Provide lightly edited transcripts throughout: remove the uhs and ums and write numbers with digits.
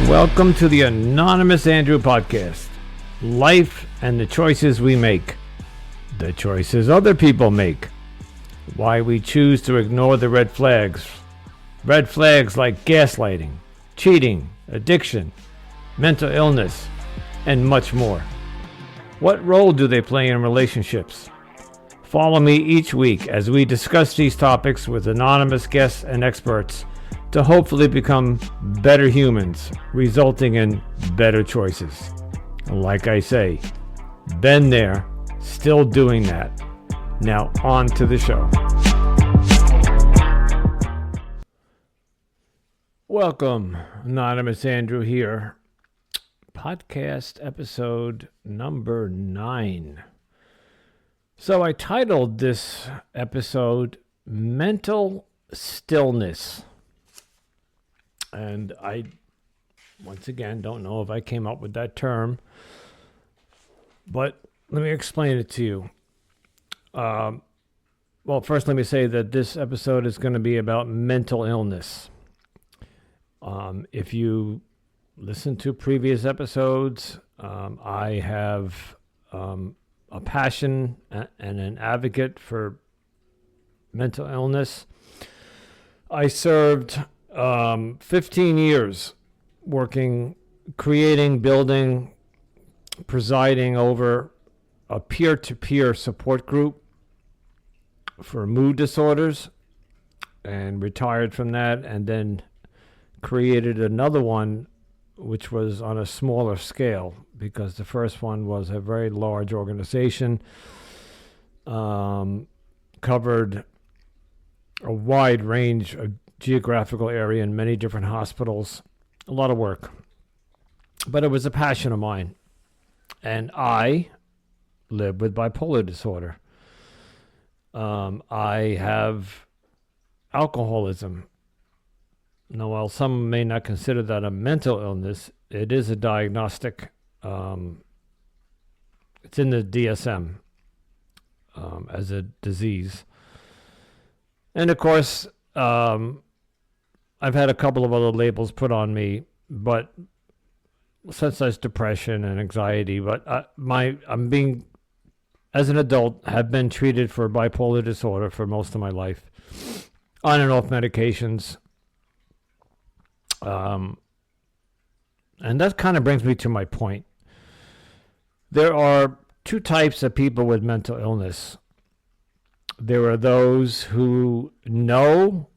Welcome to the Anonymous Andrew podcast. Life and the choices we make. The choices other people make. Why we choose to ignore the red flags. Red flags like gaslighting, cheating, addiction, mental illness, and much more. What role do they play in relationships? Follow me each week as we discuss these topics with anonymous guests and experts to hopefully become better humans, resulting in better choices. Like I say, been there, still doing that. Now on to the show. Welcome, Anonymous Andrew here. Podcast episode number 9. So I titled this episode Mental Stillness. And I, once again, don't know if I came up with that term, but let me explain it to you. Well, first let me say that this episode is going to be about mental illness. If you listen to previous episodes, I have a passion and an advocate for mental illness. I served 15 years working, creating, building, presiding over a peer-to-peer support group for mood disorders, and retired from that, and then created another one which was on a smaller scale, because the first one was a very large organization, covered a wide range of geographical area in many different hospitals, a lot of work. But it was a passion of mine. And I live with bipolar disorder. I have alcoholism. Now, while some may not consider that a mental illness, it is a diagnostic. It's in the DSM as a disease. And of course, I've had a couple of other labels put on me, but since that's depression and anxiety, but I'm being, as an adult, have been treated for bipolar disorder for most of my life, on and off medications. And that kind of brings me to my point. There are two types of people with mental illness. There are those who know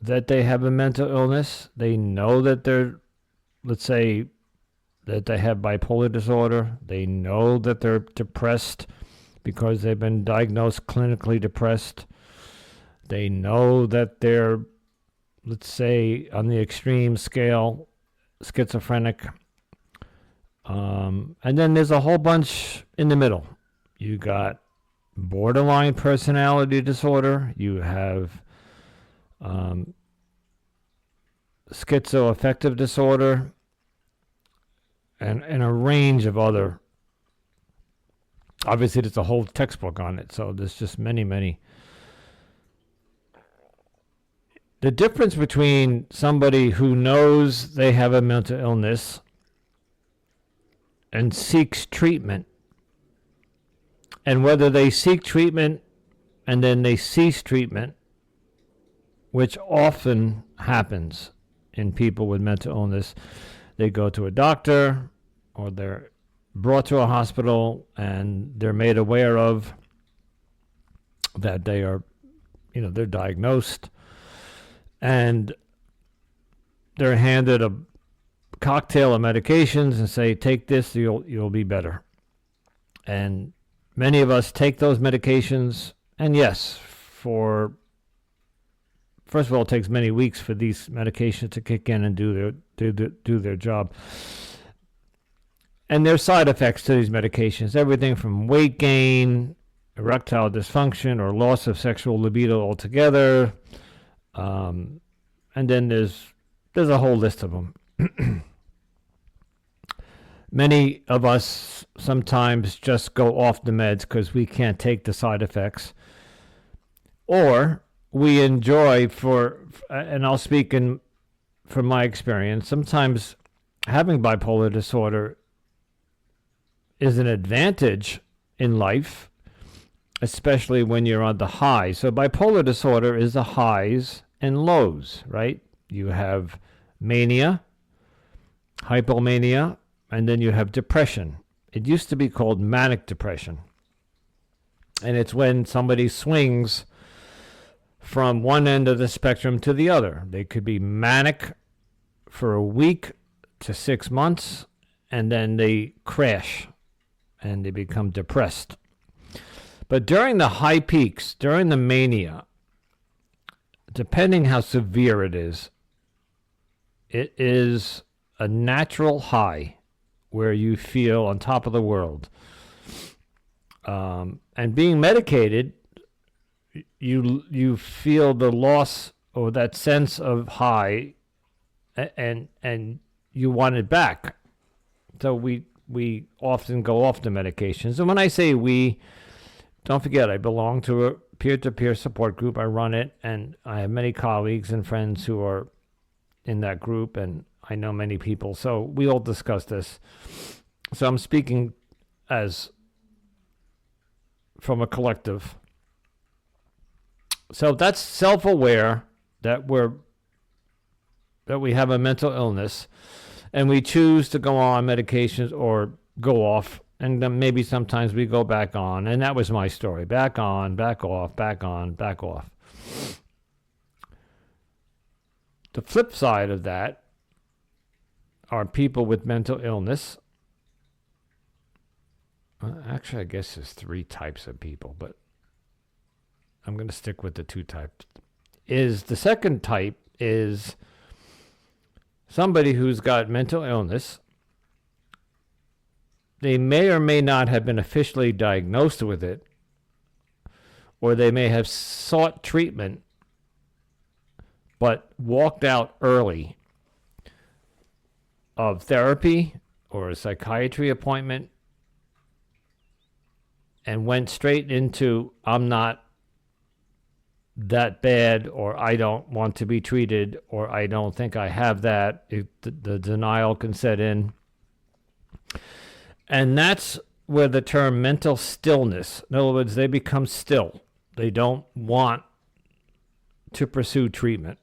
that they have a mental illness. They know that they're, let's say, that they have bipolar disorder. They know that they're depressed because they've been diagnosed clinically depressed. They know that they're, let's say, on the extreme scale, schizophrenic. And then there's a whole bunch in the middle. You got borderline personality disorder. You have schizoaffective disorder, and a range of other. Obviously, there's a whole textbook on it, so there's just many. The difference between somebody who knows they have a mental illness and seeks treatment, and whether they seek treatment and then they cease treatment, which often happens in people with mental illness. They go to a doctor or they're brought to a hospital and they're made aware of that they are, they're diagnosed, and they're handed a cocktail of medications and say, take this, you'll be better. And many of us take those medications, and yes, first of all, it takes many weeks for these medications to kick in and do their job. And there's side effects to these medications, everything from weight gain, erectile dysfunction, or loss of sexual libido altogether. And then there's a whole list of them. Many of us sometimes just go off the meds because we can't take the side effects. Or we enjoy and I'll speak in from my experience, sometimes having bipolar disorder is an advantage in life, especially when you're on the high. So bipolar disorder is the highs and lows, right? You have mania, hypomania, and then you have depression. It used to be called manic depression. And it's when somebody swings from one end of the spectrum to the other. They could be manic for a week to 6 months, and then they crash and they become depressed. But during the high peaks, during the mania, depending how severe it is a natural high where you feel on top of the world. And being medicated, you feel the loss or that sense of high, and you want it back. So we often go off the medications. And when I say we, don't forget, I belong to a peer-to-peer support group. I run it, and I have many colleagues and friends who are in that group, and I know many people. So we all discuss this. So I'm speaking as from a collective. So that's self-aware that we have a mental illness, and we choose to go on medications or go off, and then maybe sometimes we go back on. And that was my story. Back on, back off, back on, back off. The flip side of that are people with mental illness. Actually, I guess there's 3 types of people, but I'm going to stick with the 2 types. The second type is somebody who's got mental illness. They may or may not have been officially diagnosed with it, or they may have sought treatment but walked out early of therapy or a psychiatry appointment and went straight into, I'm not that bad, or I don't want to be treated, or I don't think I have that. The denial can set in. And that's where the term mental stillness, in other words, they become still. They don't want to pursue treatment.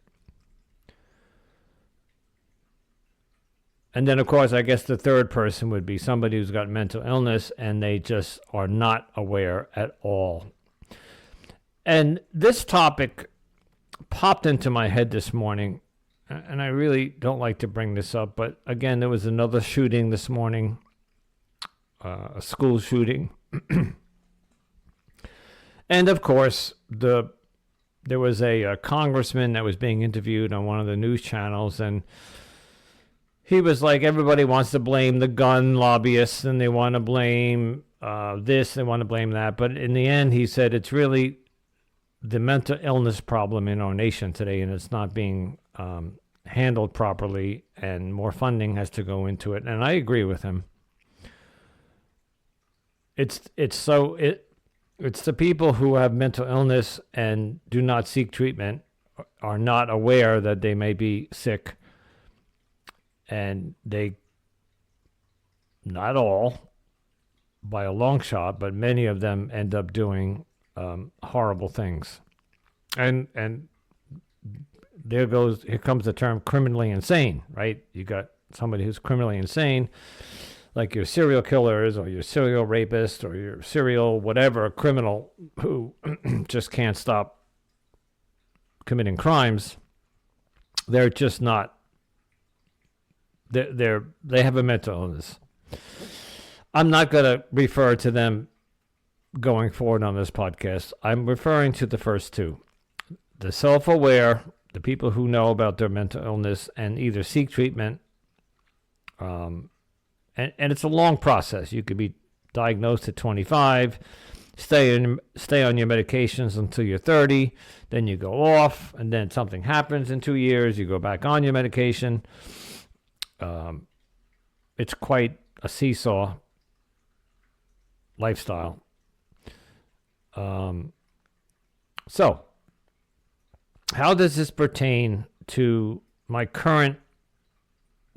And then, of course, I guess the third person would be somebody who's got mental illness and they just are not aware at all. And this topic popped into my head this morning, and I really don't like to bring this up, but again, there was another shooting this morning, a school shooting. And of course, there was a congressman that was being interviewed on one of the news channels, and he was like, everybody wants to blame the gun lobbyists, and they want to blame this, they want to blame that. But in the end, he said it's really the mental illness problem in our nation today, and it's not being handled properly, and more funding has to go into it. And I agree with him. It's the people who have mental illness and do not seek treatment, are not aware that they may be sick, and they, not all by a long shot, but many of them end up doing horrible things. And here comes the term criminally insane, right? You got somebody who's criminally insane, like your serial killers or your serial rapist or your serial whatever criminal who just can't stop committing crimes. They're just not, they have a mental illness. I'm not going to refer to them going forward on this podcast. I'm referring to the first 2. The self-aware, the people who know about their mental illness and either seek treatment, and it's a long process. You could be diagnosed at 25, stay on your medications until you're 30, then you go off, and then something happens in 2 years, you go back on your medication. It's quite a seesaw lifestyle. So, how does this pertain to my current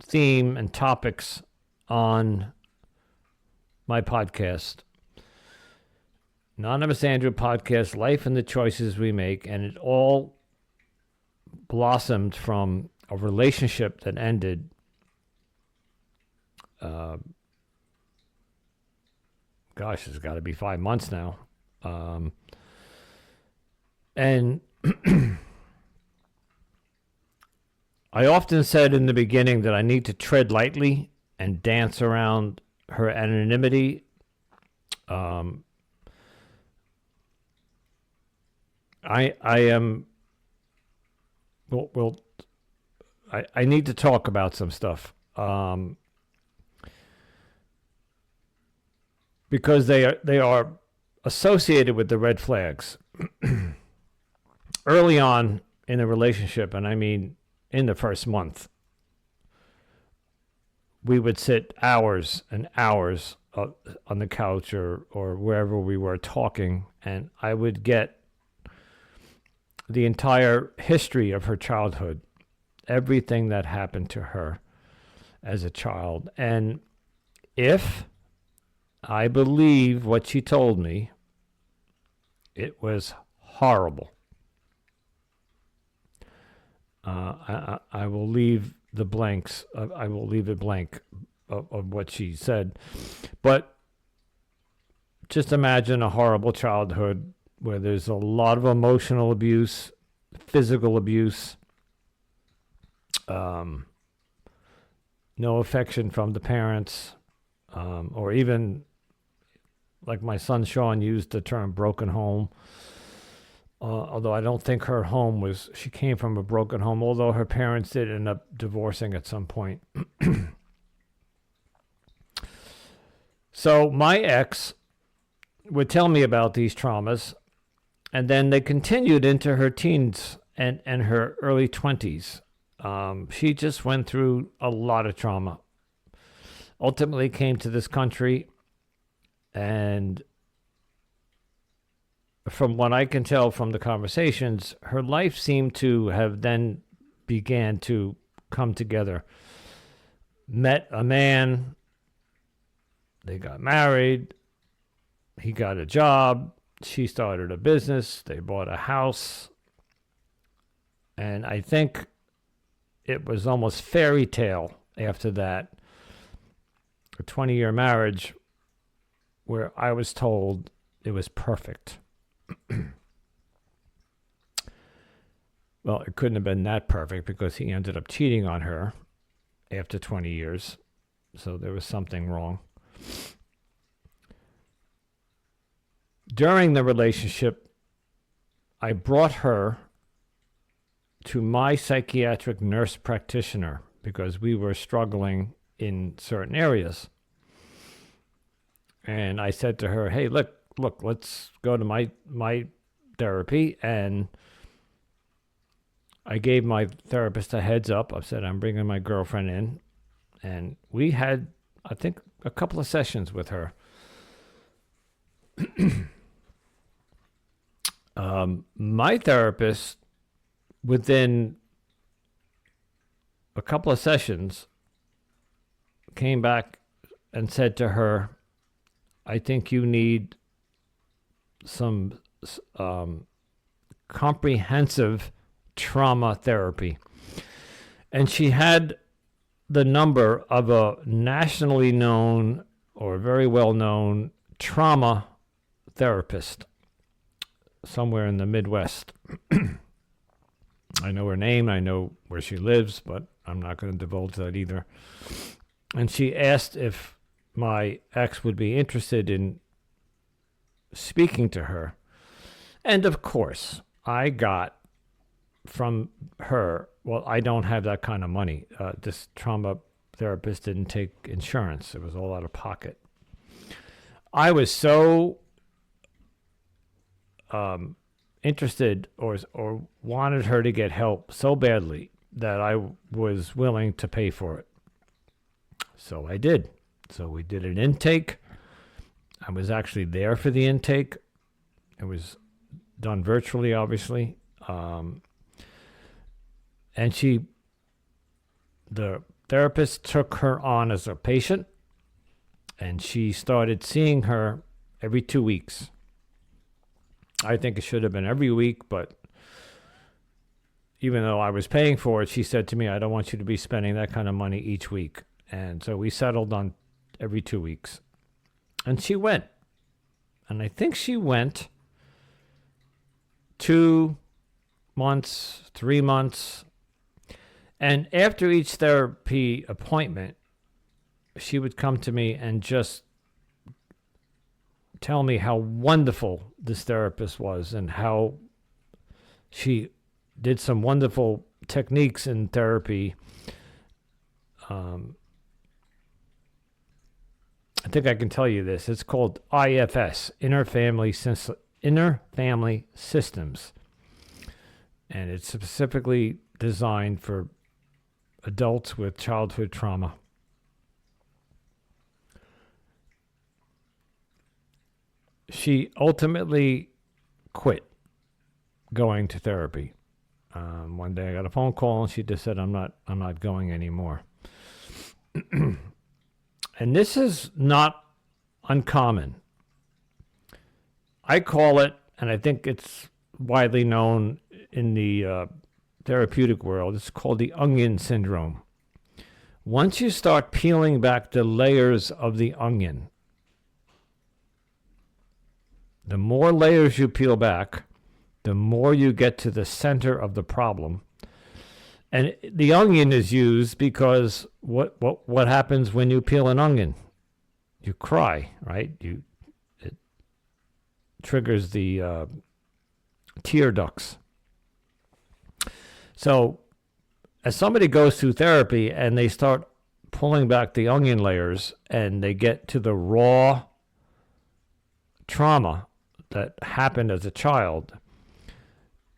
theme and topics on my podcast, Anonymous Andrew Podcast, Life and the Choices We Make, and it all blossomed from a relationship that ended it's got to be 5 months now. And I often said in the beginning that I need to tread lightly and dance around her anonymity. I am. Well, I need to talk about some stuff. Because they are associated with the red flags. Early on in a relationship, and I mean in the first month, we would sit hours and hours on the couch or wherever we were talking, and I would get the entire history of her childhood, everything that happened to her as a child. And if I believe what she told me, it was horrible. I will leave the blanks. I will leave it blank of what she said. But just imagine a horrible childhood where there's a lot of emotional abuse, physical abuse, no affection from the parents, or even, like my son Sean used the term broken home. Although I don't think her home she came from a broken home, although her parents did end up divorcing at some point. So my ex would tell me about these traumas, and then they continued into her teens and her early 20s. She just went through a lot of trauma. Ultimately came to this country, and from what I can tell from the conversations, her life seemed to have then began to come together. Met a man, they got married, he got a job, she started a business, they bought a house, and I think it was almost fairy tale after that, a 20-year marriage where I was told it was perfect. Well, it couldn't have been that perfect because he ended up cheating on her after 20 years. So there was something wrong. During the relationship, I brought her to my psychiatric nurse practitioner because we were struggling in certain areas. And I said to her, hey, look, let's go to my therapy. And I gave my therapist a heads up. I said, I'm bringing my girlfriend in. And we had, I think, a couple of sessions with her. My therapist, within a couple of sessions, came back and said to her, I think you need some comprehensive trauma therapy. And she had the number of a nationally known or very well known trauma therapist somewhere in the Midwest. I know her name, I know where she lives, but I'm not going to divulge that either. And she asked if my ex would be interested in speaking to her. And of course, I got from her, well, I don't have that kind of money. This trauma therapist didn't take insurance. It was all out of pocket. I was so interested or wanted her to get help so badly that I was willing to pay for it. So I did. So we did an intake. I was actually there for the intake. It was done virtually, obviously. And she the therapist took her on as a patient, and she started seeing her every 2 weeks. I think it should have been every week, but even though I was paying for it, she said to me, I don't want you to be spending that kind of money each week. And so we settled on every 2 weeks. And she went. And I think she went 2 months, 3 months. And after each therapy appointment, she would come to me and just tell me how wonderful this therapist was and how she did some wonderful techniques in therapy. I think I can tell you this. It's called IFS, Inner Family Systems. And it's specifically designed for adults with childhood trauma. She ultimately quit going to therapy. One day I got a phone call and she just said, I'm not going anymore. And this is not uncommon. I call it, and I think it's widely known in the therapeutic world, it's called the onion syndrome. Once you start peeling back the layers of the onion, the more layers you peel back, the more you get to the center of the problem. And the onion is used because what happens when you peel an onion? You cry, right? It triggers the tear ducts. So as somebody goes through therapy and they start pulling back the onion layers and they get to the raw trauma that happened as a child,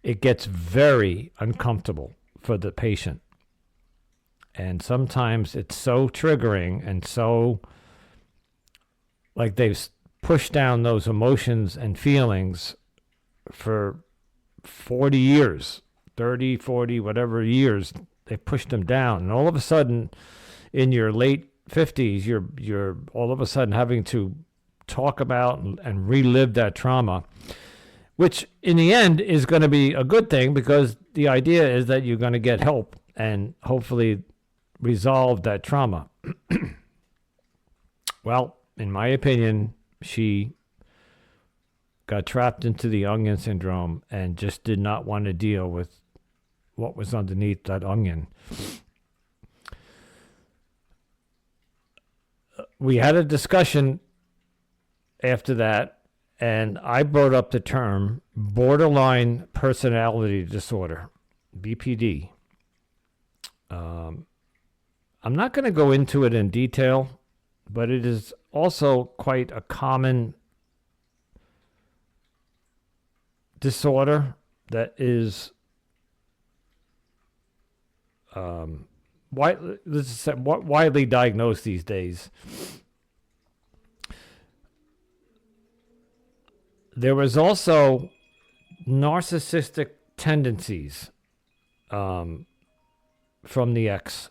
it gets very uncomfortable for the patient. And sometimes it's so triggering and so like they've pushed down those emotions and feelings for 40 years, 30, 40, whatever years, they pushed them down. And all of a sudden, in your late 50s, you're all of a sudden having to talk about and relive that trauma, which in the end is going to be a good thing because the idea is that you're going to get help and hopefully resolve that trauma. Well, in my opinion, she got trapped into the onion syndrome and just did not want to deal with what was underneath that onion. We had a discussion after that, and I brought up the term borderline personality disorder, BPD. I'm not going to go into it in detail, but it is also quite a common disorder that is widely diagnosed these days. There was also narcissistic tendencies from the ex.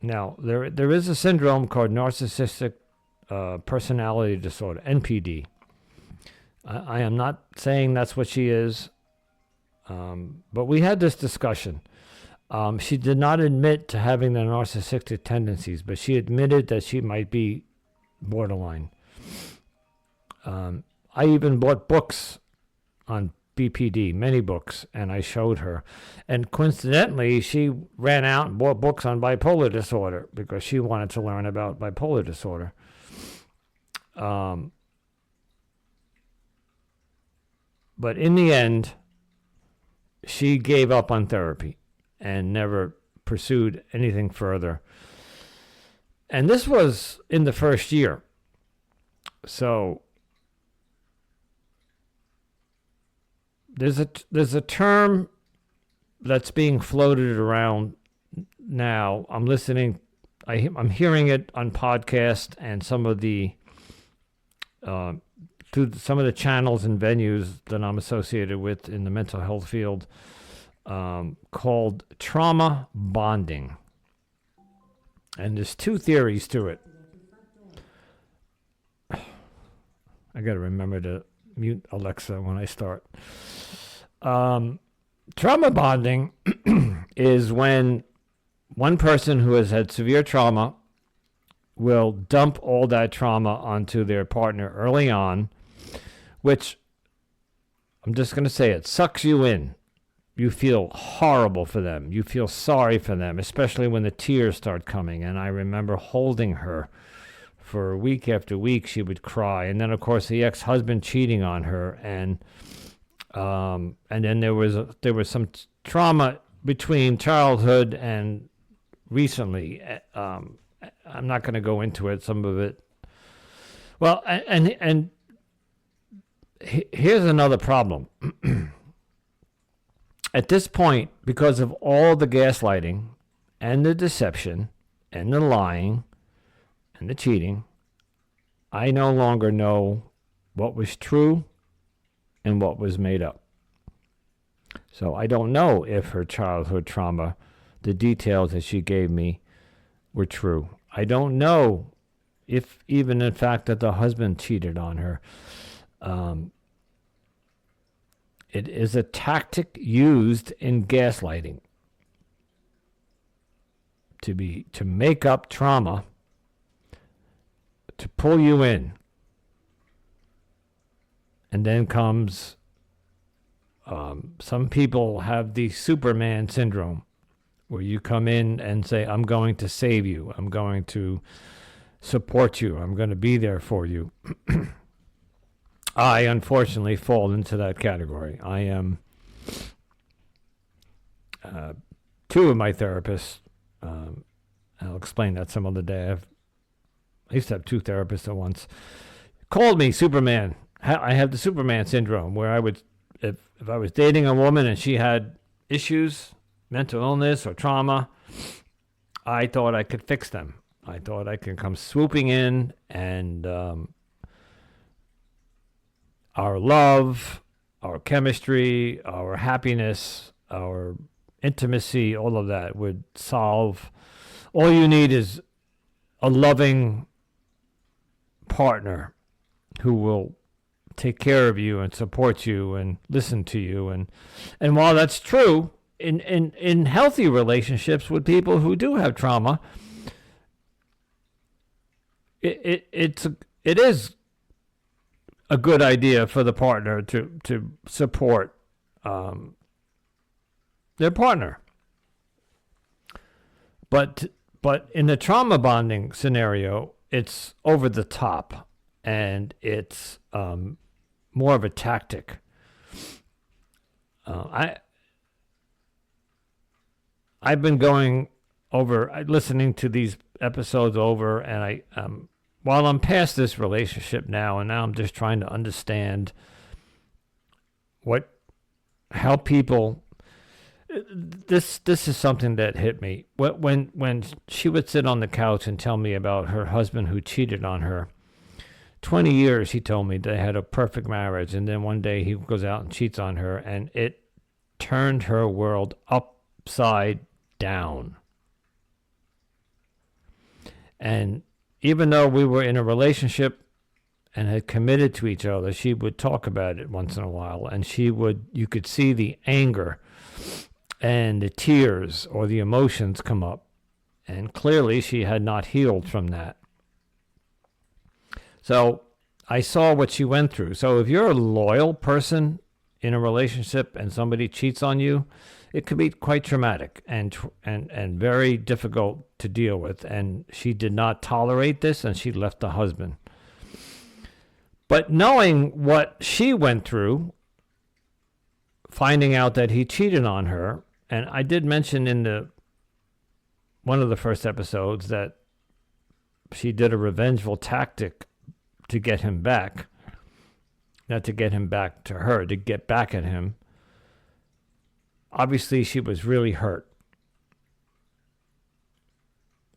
Now, there is a syndrome called narcissistic personality disorder, NPD. I am not saying that's what she is, but we had this discussion. She did not admit to having the narcissistic tendencies, but she admitted that she might be borderline. I even bought books on BPD, many books, and I showed her. And coincidentally, she ran out and bought books on bipolar disorder because she wanted to learn about bipolar disorder. But in the end, she gave up on therapy and never pursued anything further. And this was in the first year. So there's a term that's being floated around now. I'm hearing it on podcast and some of the through some of the channels and venues that I'm associated with in the mental health field, called trauma bonding. And there's two theories to it. I got to remember to mute Alexa when I start. Trauma bonding is when one person who has had severe trauma will dump all that trauma onto their partner early on, which, I'm just going to say it, sucks you in. You feel horrible for them. You feel sorry for them, especially when the tears start coming. And I remember holding her for week after week. She would cry. And then, of course, the ex-husband cheating on her. And then there was some trauma between childhood and recently. I'm not going to go into it, some of it. Well, and here's another problem. At this point, because of all the gaslighting and the deception and the lying and the cheating, I no longer know what was true and what was made up. So I don't know if her childhood trauma, the details that she gave me, were true. I don't know if even in fact that the husband cheated on her. It is a tactic used in gaslighting to make up trauma, to pull you in. And then comes, some people have the Superman syndrome, where you come in and say, I'm going to save you. I'm going to support you. I'm going to be there for you. I, unfortunately, fall into that category. I am, two of my therapists, I'll explain that some other day. I used to have two therapists at once, called me Superman. I have the Superman syndrome, where I would, if I was dating a woman and she had issues, mental illness or trauma, I thought I could fix them. I thought I could come swooping in and our love, our chemistry, our happiness, our intimacy, all of that would solve. All you need is a loving partner who will take care of you and support you and listen to you. And while that's true, in healthy relationships with people who do have trauma, it is a good idea for the partner to support their partner. But in the trauma bonding scenario, it's over the top, and it's more of a tactic. I've been going over, listening to these episodes over, and while I'm past this relationship now, and now I'm just trying to understand how people. This is something that hit me when she would sit on the couch and tell me about her husband who cheated on her. 20 years, he told me, they had a perfect marriage, and then one day he goes out and cheats on her, and it turned her world upside down. And even though we were in a relationship and had committed to each other, she would talk about it once in a while, and you could see the anger and the tears or the emotions come up. And clearly she had not healed from that. So I saw what she went through. So if you're a loyal person in a relationship and somebody cheats on you, it could be quite traumatic and very difficult to deal with. And she did not tolerate this, and she left the husband. But knowing what she went through, finding out that he cheated on her, and I did mention in one of the first episodes that she did a revengeful tactic to get him back. Not to get him back to her, to get back at him. Obviously, she was really hurt.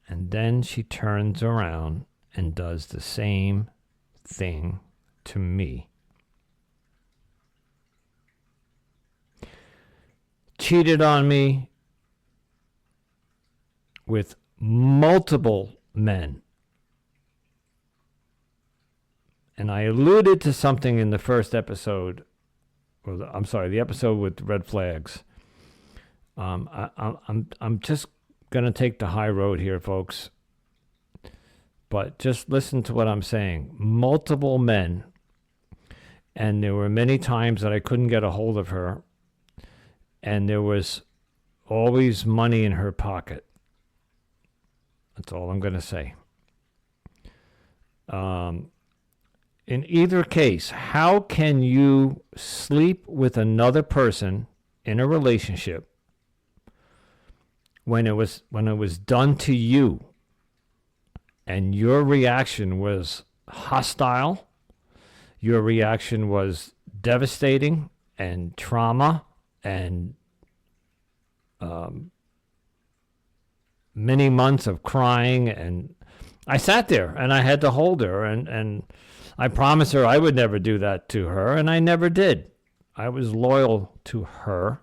And then she turns around and does the same thing to me. Cheated on me with multiple men. And I alluded to something in the first episode, the episode with red flags. I'm just going to take the high road here, folks. But just listen to what I'm saying. Multiple men. And there were many times that I couldn't get a hold of her. And there was always money in her pocket. That's all I'm going to say. In either case, how can you sleep with another person in a relationship when it was done to you and your reaction was hostile, your reaction was devastating and trauma and many months of crying, and I sat there and I had to hold her and I promised her I would never do that to her, and I never did. I was loyal to her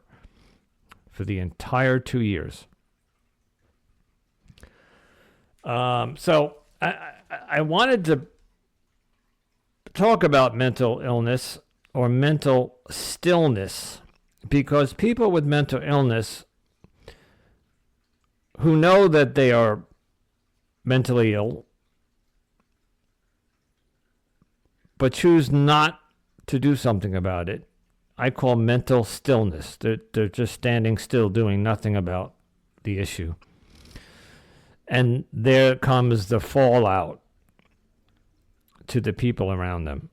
for the entire 2 years. So I wanted to talk about mental illness or mental stillness, because people with mental illness who know that they are mentally ill but choose not to do something about it, I call mental stillness. They're just standing still, doing nothing about the issue. And there comes the fallout to the people around them.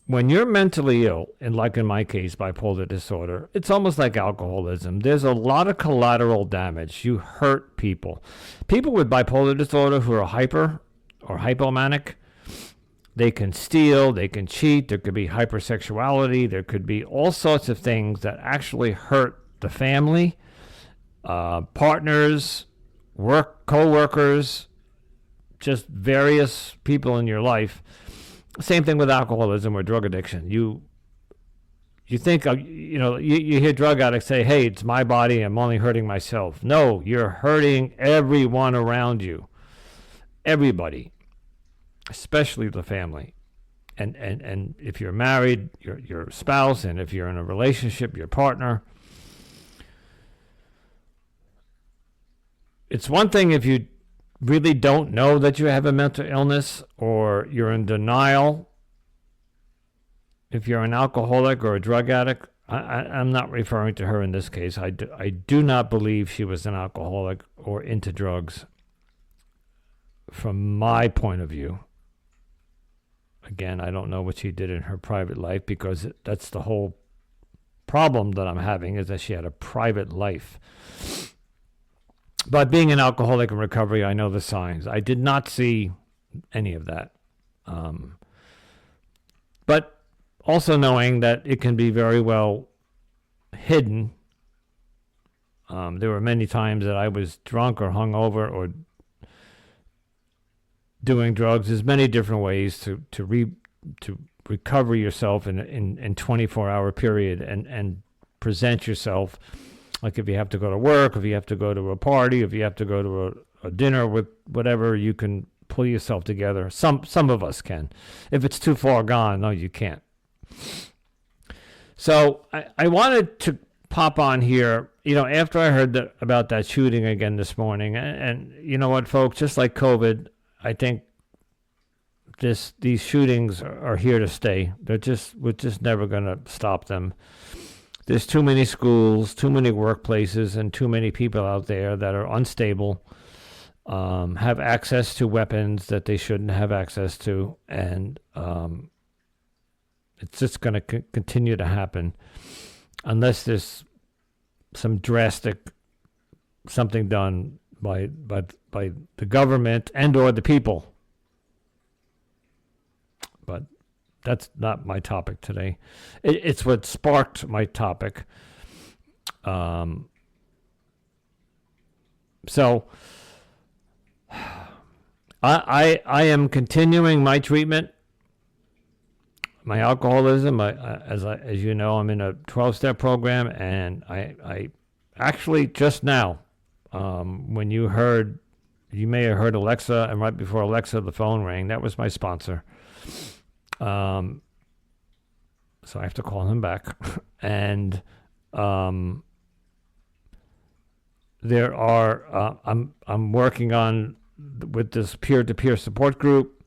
When you're mentally ill, and like in my case, bipolar disorder, it's almost like alcoholism. There's a lot of collateral damage. You hurt people. People with bipolar disorder who are hyper or hypomanic, they can steal, they can cheat, there could be hypersexuality, there could be all sorts of things that actually hurt the family, partners, co-workers, just various people in your life. Same thing with alcoholism or drug addiction. You think, you hear drug addicts say, hey, it's my body, I'm only hurting myself. No, you're hurting everyone around you. Everybody. Especially the family. And if you're married, your spouse, and if you're in a relationship, your partner. It's one thing if you really don't know that you have a mental illness or you're in denial. If you're an alcoholic or a drug addict, I'm not referring to her in this case. I do not believe she was an alcoholic or into drugs from my point of view. Again, I don't know what she did in her private life, because that's the whole problem that I'm having, is that she had a private life. But being an alcoholic in recovery, I know the signs. I did not see any of that. But also knowing that it can be very well hidden. There were many times that I was drunk or hungover or doing drugs. There's many different ways to recover yourself in 24-hour period and present yourself. Like if you have to go to work, if you have to go to a party, if you have to go to a dinner with whatever, you can pull yourself together. Some of us can. If it's too far gone, no, you can't. So I wanted to pop on here, after I heard about that shooting again this morning. And you know what, folks, just like COVID, I think these shootings are here to stay. We're just never going to stop them. There's too many schools, too many workplaces, and too many people out there that are unstable, have access to weapons that they shouldn't have access to, and it's just going to continue to happen unless there's some drastic something done by the government and or the people. But that's not my topic today. It's what sparked my topic. So I am continuing my treatment, my alcoholism. As you know, I'm in a 12-step program, and I actually just now, when you heard, You may have heard Alexa, and right before Alexa, the phone rang. That was my sponsor. So I have to call him back. And there are, I'm working on with this peer-to-peer support group.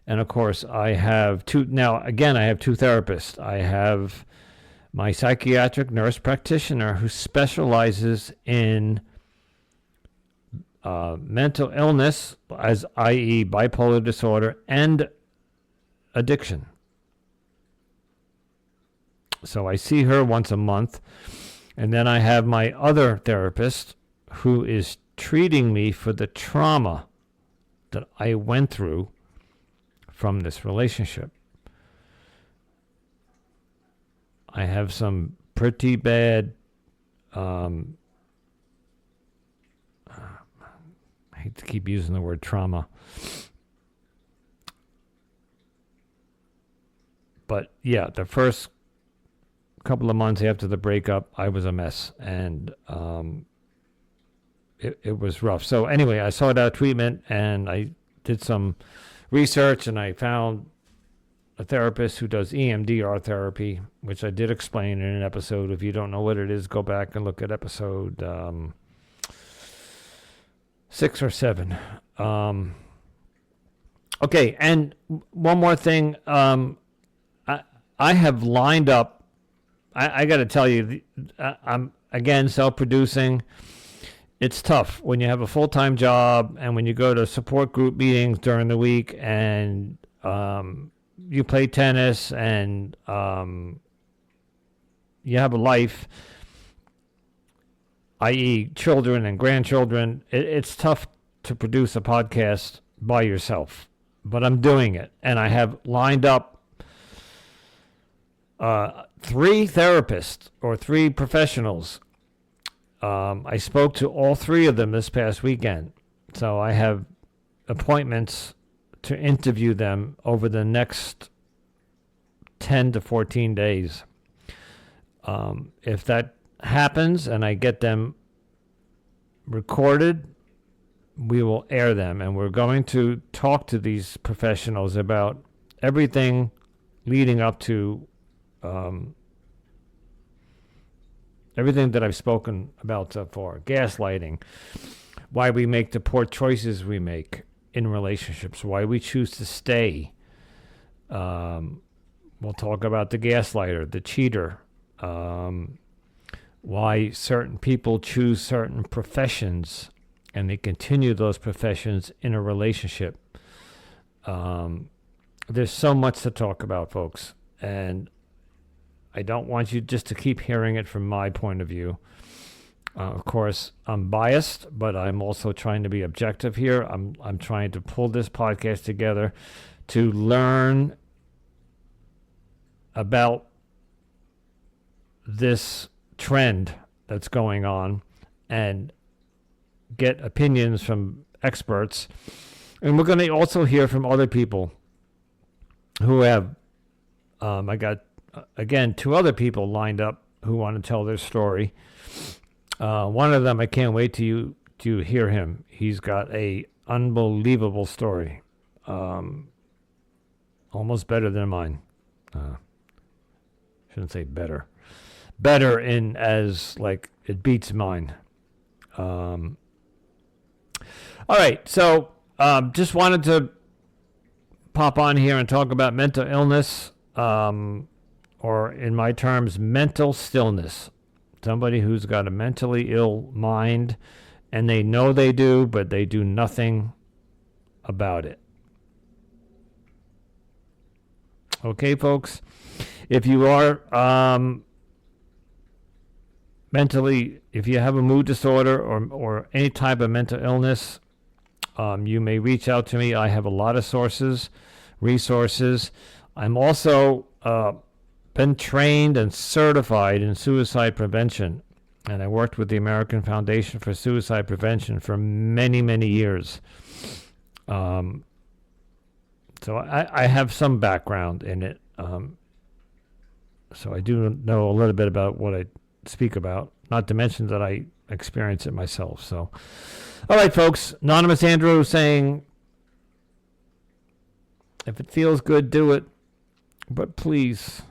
And of course, I have two therapists. I have my psychiatric nurse practitioner who specializes in mental illness, as i.e. bipolar disorder and addiction. So I see her once a month. And then I have my other therapist who is treating me for the trauma that I went through from this relationship. I have some pretty bad, I hate to keep using the word trauma, but yeah, the first couple of months after the breakup, I was a mess, and it was rough. So anyway, I sought out treatment, and I did some research, and I found a therapist who does EMDR therapy, which I did explain in an episode. If you don't know what it is, go back and look at episode 6 or 7. Okay, and one more thing. I have lined up, I got to tell you, I'm, again, self-producing. It's tough when you have a full-time job and when you go to support group meetings during the week and you play tennis and you have a life, i.e. children and grandchildren. It's tough to produce a podcast by yourself, but I'm doing it. And I have lined up 3 therapists or 3 professionals. I spoke to all 3 of them this past weekend. So I have appointments to interview them over the next 10 to 14 days. If that happens and I get them recorded, we will air them. And we're going to talk to these professionals about everything leading up to everything that I've spoken about so far. Gaslighting, why we make the poor choices we make in relationships, why we choose to stay. We'll talk about the gaslighter, the cheater, why certain people choose certain professions and they continue those professions in a relationship. There's so much to talk about, folks, and I don't want you just to keep hearing it from my point of view. Of course, I'm biased, but I'm also trying to be objective here. I'm trying to pull this podcast together to learn about this trend that's going on and get opinions from experts. And we're going to also hear from other people who have, I got, again, 2 other people lined up who want to tell their story. One of them, I can't wait to hear him. He's got a unbelievable story, almost better than mine. Shouldn't say better in as like it beats mine. All right, so just wanted to pop on here and talk about mental illness, or in my terms, mental stillness. Somebody who's got a mentally ill mind, and they know they do, but they do nothing about it. Okay, folks? If you are if you have a mood disorder or any type of mental illness, you may reach out to me. I have a lot of resources. I'm also been trained and certified in suicide prevention, and I worked with the American Foundation for Suicide Prevention for many, many years. So I have some background in it. So I do know a little bit about what I speak about, not to mention that I experience it myself. So, all right, folks. Anonymous Andrew saying, if it feels good, do it. But please,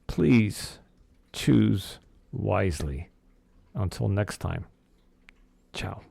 please choose wisely. Until next time, ciao.